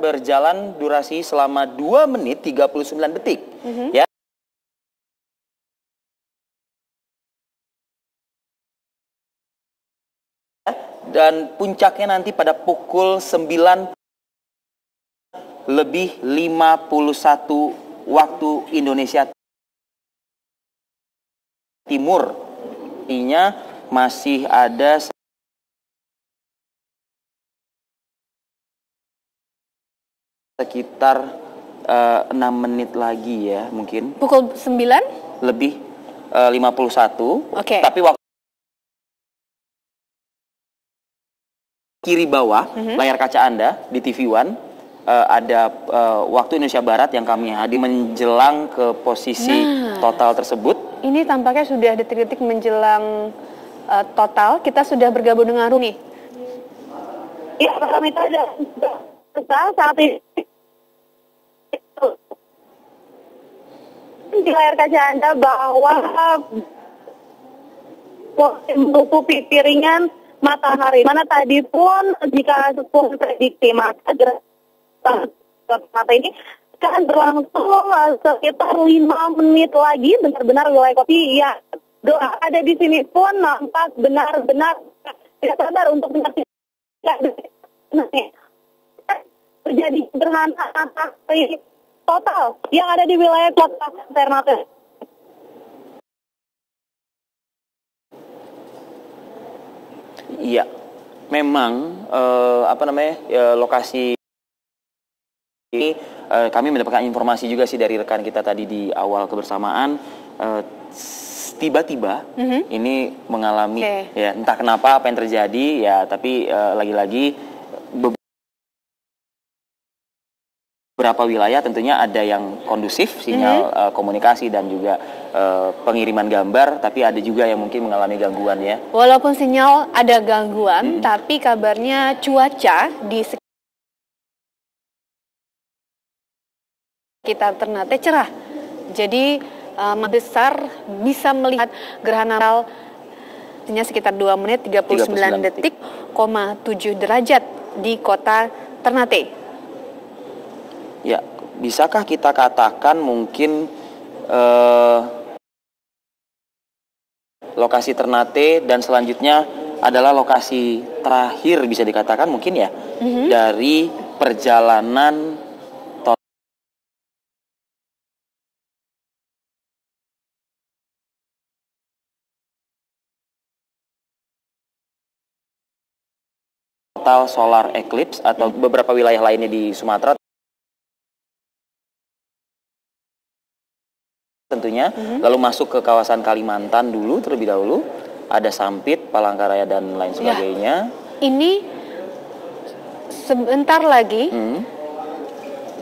berjalan durasi selama 2 menit 39 detik. Ya. Dan puncaknya nanti pada pukul 9 lebih 51 waktu Indonesia Timur. Artinya masih ada sekitar 6 menit lagi ya mungkin. Pukul 9? Lebih 51. Oke. Tapi waktu kiri bawah layar kaca Anda di TV One ada waktu Indonesia Barat yang kami hadir menjelang ke posisi total tersebut. Ini tampaknya sudah detik-detik menjelang total. Kita sudah bergabung dengan Rumi. Ya, kami ada saat ini di layar kaca Anda bahwa menutupi piringan matahari. Mana tadi pun jika sesuai prediksi maka gerakan mata ini akan berlangsung sekitar 5 menit lagi. Benar-benar wilayah kopi yang ada di sini pun nampak benar-benar tidak sabar untuk menyaksikan terjadi gerhana matahari total yang ada di wilayah kota Ternate. Iya, memang lokasi ini kami mendapatkan informasi juga sih dari rekan kita tadi di awal kebersamaan. Tiba-tiba ini mengalami ya entah kenapa apa yang terjadi ya, tapi lagi-lagi beberapa wilayah tentunya ada yang kondusif sinyal komunikasi dan juga pengiriman gambar, tapi ada juga yang mungkin mengalami gangguan ya. Walaupun sinyal ada gangguan, tapi kabarnya cuaca di sekitar Ternate cerah. Jadi besar bisa melihat gerhana matahari sekitar 2 menit 39 detik, 7 derajat di kota Ternate. Ya, bisakah kita katakan mungkin lokasi Ternate dan selanjutnya adalah lokasi terakhir bisa dikatakan mungkin ya dari perjalanan total solar eclipse atau beberapa wilayah lainnya di Sumatera tentunya, lalu masuk ke kawasan Kalimantan dulu terlebih dahulu, ada Sampit, Palangkaraya dan lain sebagainya. Ya, ini sebentar lagi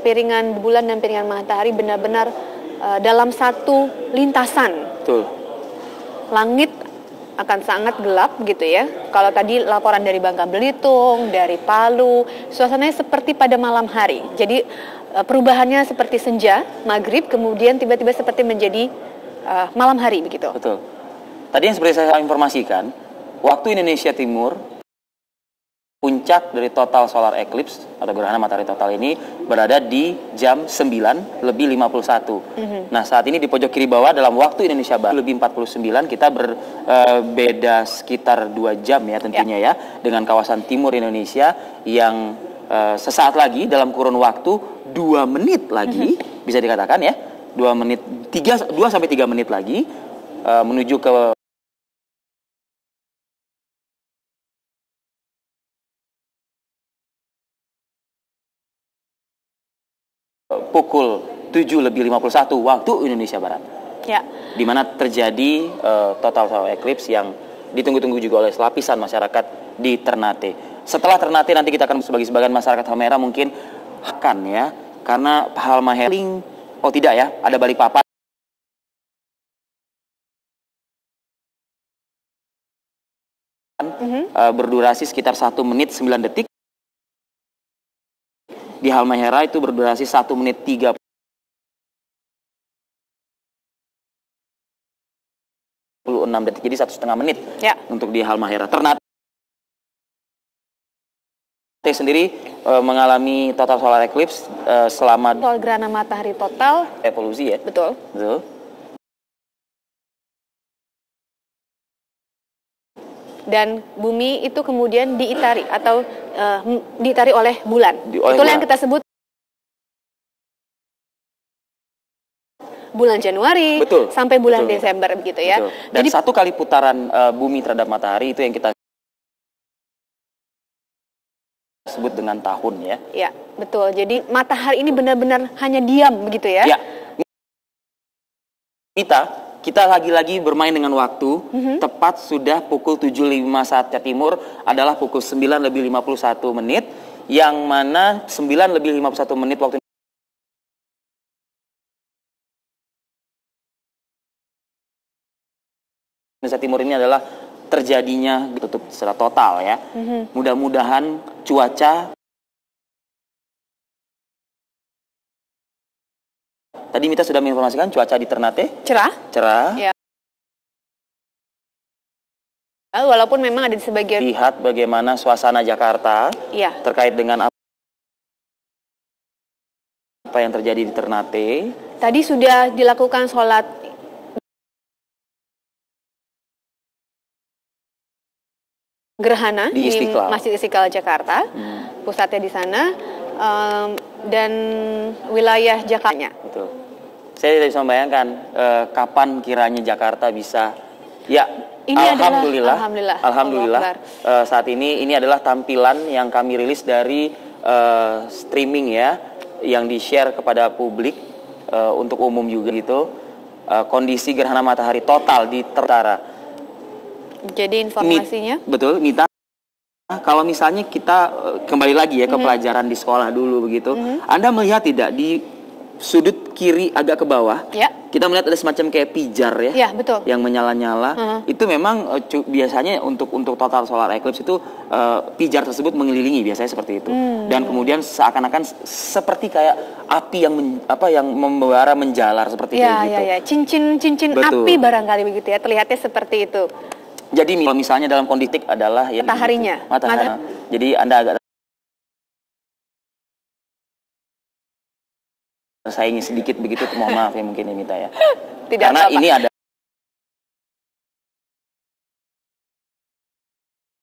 piringan bulan dan piringan matahari benar-benar dalam satu lintasan. Betul. Langit akan sangat gelap gitu ya. Kalau tadi laporan dari Bangka Belitung, dari Palu, suasananya seperti pada malam hari. Jadi perubahannya seperti senja, maghrib, kemudian tiba-tiba seperti menjadi malam hari begitu. Betul. Tadi yang seperti saya informasikan, waktu Indonesia Timur, puncak dari total solar eclipse atau gerhana matahari total ini berada di jam 9 lebih 51. Nah, saat ini di pojok kiri bawah dalam waktu Indonesia Barat lebih 49, kita berbeda sekitar 2 jam ya tentunya ya dengan kawasan timur Indonesia yang sesaat lagi dalam kurun waktu 2 menit lagi bisa dikatakan ya 2 sampai 3 menit lagi menuju ke pukul 7 lebih 51 waktu Indonesia Barat. Ya. Di mana terjadi total solar eclipse yang ditunggu-tunggu juga oleh lapisan masyarakat di Ternate. Setelah Ternate nanti kita akan sebagai sebagian masyarakat Halmahera mungkin akan ya, karena Halmahera tidak ya, ada Balikpapan berdurasi sekitar 1 menit 9 detik. Di Halmahera itu berdurasi 1 menit 36 detik, jadi 1,5 menit untuk di Halmahera. Ternate sendiri mengalami total solar eclipse selama Soal gerhana matahari total, evolusi ya. betul. Betul. Dan bumi itu kemudian diitari atau diitari oleh bulan. Oleh Itulah yang bulan. kita sebut bulan Januari Betul, sampai bulan betul. Desember begitu ya. Betul. Dan Jadi satu kali putaran bumi terhadap matahari itu yang kita sebut dengan tahun ya. ya, betul. Jadi matahari ini benar-benar hanya diam begitu ya. Ya. Kita lagi-lagi bermain dengan waktu. Tepat sudah pukul 7.05 saatnya timur adalah pukul 9:51 menit, yang mana 9:51 menit waktu Indonesia Timur ini adalah terjadinya tutup secara total ya. Mudah-mudahan cuaca. Tadi Mita sudah menginformasikan cuaca di Ternate cerah. Ya. Walaupun memang ada di sebagian Lihat bagaimana suasana Jakarta ya. terkait dengan apa yang terjadi di Ternate. Tadi sudah dilakukan sholat gerhana Di Istiqlal. Masjid Istiqlal Jakarta, pusatnya di sana, dan wilayah Jakarta. Betul. Saya tidak bisa membayangkan kapan kiranya Jakarta bisa. Ya, Ini alhamdulillah. adalah, Alhamdulillah. Allah Saat ini adalah tampilan yang kami rilis dari streaming ya, yang di-share kepada publik untuk umum juga gitu. Kondisi gerhana matahari total di Ternate. Jadi informasinya Betul, Mita. Kalau misalnya kita kembali lagi ya ke pelajaran di sekolah dulu begitu, Anda melihat tidak di sudut kiri agak ke bawah, ya. kita melihat ada semacam kayak pijar ya, Ya, betul. yang menyala-nyala. Itu memang biasanya untuk total solar eclipse itu pijar tersebut mengelilingi, biasanya seperti itu. Dan kemudian seakan-akan seperti kayak api yang membara menjalar seperti Ya, kayak gitu. ya. Cincin Betul. api barangkali begitu ya, terlihatnya seperti itu. Jadi kalau misalnya dalam kondisi adalah ya Mataharinya. matahari. Jadi Anda agak saingi sedikit begitu, mohon maaf ya mungkin ya Mita ya. Tidak Karena apa-apa. ini ada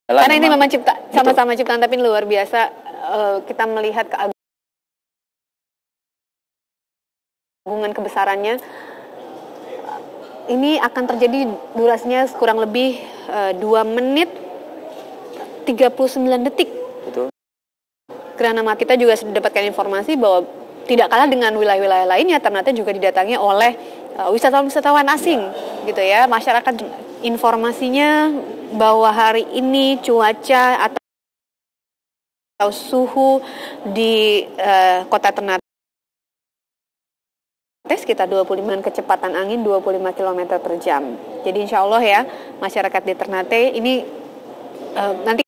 Karena ini memang sama-sama ciptaan tapi luar biasa. Kita melihat keagungan kebesarannya. Ini akan terjadi durasinya kurang lebih 2 menit 39 detik. betul. Gerhana matahari kita juga sudah dapatkan informasi bahwa tidak kalah dengan wilayah-wilayah lainnya, ternyata juga didatangi oleh wisatawan-wisatawan asing, gitu ya. Masyarakat informasinya bahwa hari ini cuaca atau suhu di kota Ternate sekitar 25 kecepatan angin 25 km per jam. Jadi insya Allah ya masyarakat di Ternate ini nanti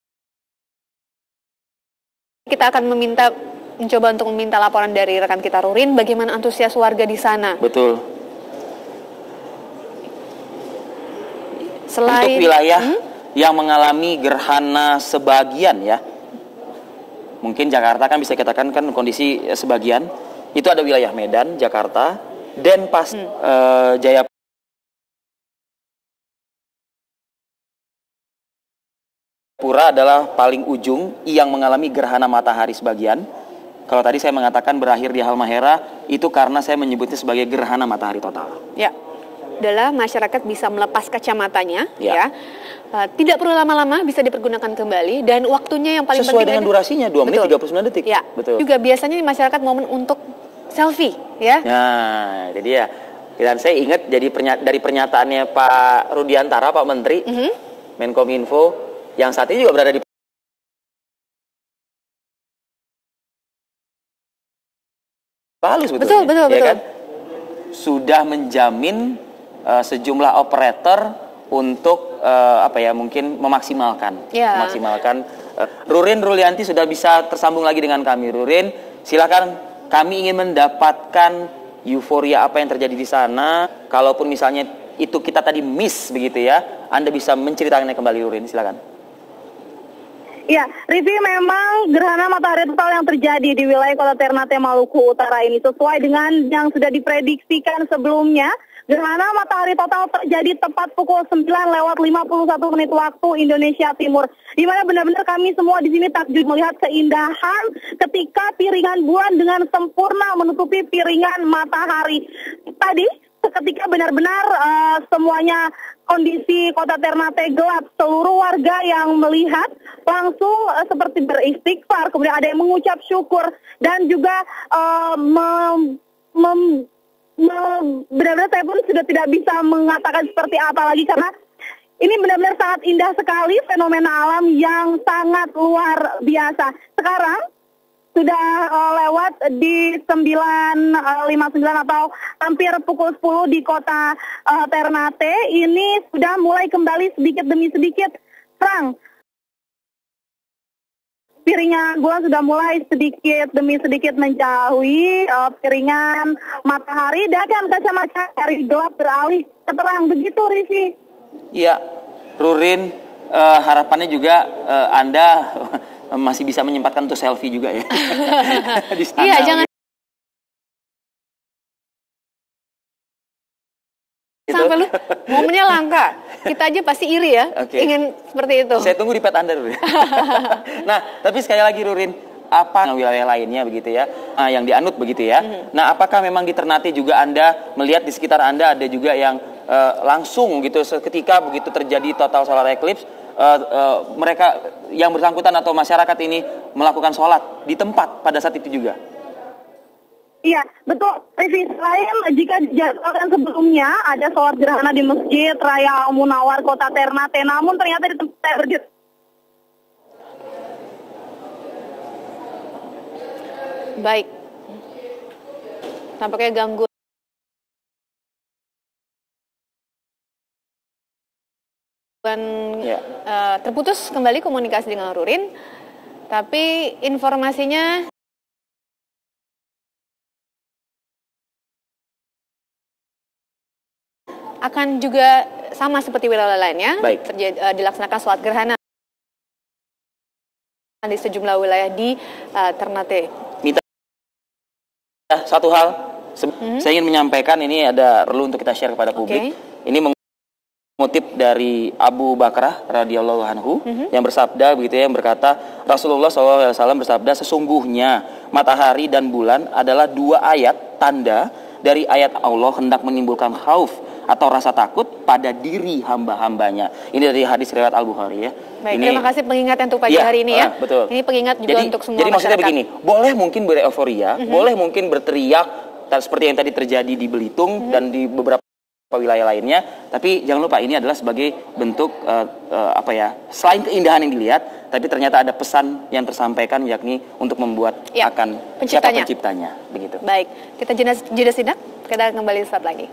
kita akan mencoba untuk meminta laporan dari rekan kita Rurin bagaimana antusias warga di sana. Betul. Selain Untuk wilayah yang mengalami gerhana sebagian ya, mungkin Jakarta kan bisa dikatakan kan kondisi sebagian. Itu ada wilayah Medan, Jakarta, Denpasar, Jayapura. Adalah paling ujung yang mengalami gerhana matahari sebagian. Kalau tadi saya mengatakan berakhir di Halmahera, itu karena saya menyebutnya sebagai gerhana matahari total. Ya, adalah masyarakat bisa melepas kacamatanya, Ya. tidak perlu lama-lama, bisa dipergunakan kembali dan waktunya yang paling Sesuai penting dengan durasinya 2 menit 39 detik. Ya, Betul. juga biasanya masyarakat momen untuk selfie, ya. Nah, jadi ya. Dan saya ingat dari pernyataannya Pak Rudiantara, Pak Menteri, Menkominfo, yang saat ini juga berada di Palu sebetulnya. Betul. Kan? Sudah menjamin sejumlah operator untuk mungkin memaksimalkan. Ya. Rurin Rulianti sudah bisa tersambung lagi dengan kami. Rurin, silakan, kami ingin mendapatkan euforia apa yang terjadi di sana. Kalaupun misalnya itu kita tadi miss begitu ya, Anda bisa menceritakannya kembali, Rurin, silakan. Ya, Rivi, memang gerhana matahari total yang terjadi di wilayah Kota Ternate, Maluku Utara ini sesuai dengan yang sudah diprediksikan sebelumnya. Gerhana matahari total terjadi tepat pukul 9:51 waktu Indonesia Timur. Di mana benar-benar kami semua di sini takjub melihat keindahan ketika piringan bulan dengan sempurna menutupi piringan matahari. Tadi ketika benar-benar semuanya kondisi Kota Ternate gelap, seluruh warga yang melihat langsung seperti beristighfar, kemudian ada yang mengucap syukur dan juga benar-benar saya pun sudah tidak bisa mengatakan seperti apa lagi karena ini benar-benar sangat indah sekali, fenomena alam yang sangat luar biasa. Sekarang sudah lewat di 9:59 atau hampir pukul 10 di Kota Ternate. Ini sudah mulai kembali sedikit demi sedikit terang. Piringan bulan sudah mulai sedikit demi sedikit menjauhi piringan matahari dan kacamata dari gelap beralih ke terang. Begitu, Rivi. Iya, Rurin, harapannya juga Anda masih bisa menyempatkan untuk selfie juga ya. Di sana. Iya, jangan sampai lu momennya langka. Kita aja pasti iri ya, ingin seperti itu. Saya tunggu di pet Anda, Rurin. Nah, tapi sekali lagi Rurin, apa wilayah lainnya begitu ya, yang dianut begitu ya. Nah, apakah memang di Ternate juga Anda melihat di sekitar Anda ada juga yang langsung gitu seketika begitu terjadi total solar eclipse, mereka yang bersangkutan atau masyarakat ini melakukan sholat di tempat pada saat itu juga? Iya, betul. Rivi, selain jika dijadwalkan sebelumnya ada sholat gerhana di Masjid Raya Al Munawar Kota Ternate, namun ternyata di tempat saya berdiri. Baik. Tampaknya gangguan. Terputus kembali komunikasi dengan Rurin, tapi informasinya akan juga sama seperti wilayah lainnya. Dilaksanakan sholat gerhana di sejumlah wilayah di Ternate. Mita, satu hal saya ingin menyampaikan, ini ada perlu untuk kita share kepada publik. Ini mengutip dari Abu Bakrah radhiyallahu anhu yang bersabda begitu ya, yang berkata Rasulullah SAW bersabda, sesungguhnya matahari dan bulan adalah dua ayat tanda dari ayat Allah hendak menimbulkan khauf atau rasa takut pada diri hamba-hambanya. Ini dari hadis riwayat Al-Bukhari ya. Baik, terima kasih pengingatnya untuk pagi hari ini ya. Betul. Ini pengingat juga untuk semua masyarakat. Jadi maksudnya begini, boleh mungkin bereuforia, boleh mungkin berteriak seperti yang tadi terjadi di Belitung dan di beberapa wilayah lainnya, tapi jangan lupa ini adalah sebagai bentuk selain keindahan yang dilihat, tapi ternyata ada pesan yang tersampaikan, yakni untuk membuat akan siapa penciptanya, begitu. Baik, kita jeda sidak, kita kembali saat lagi.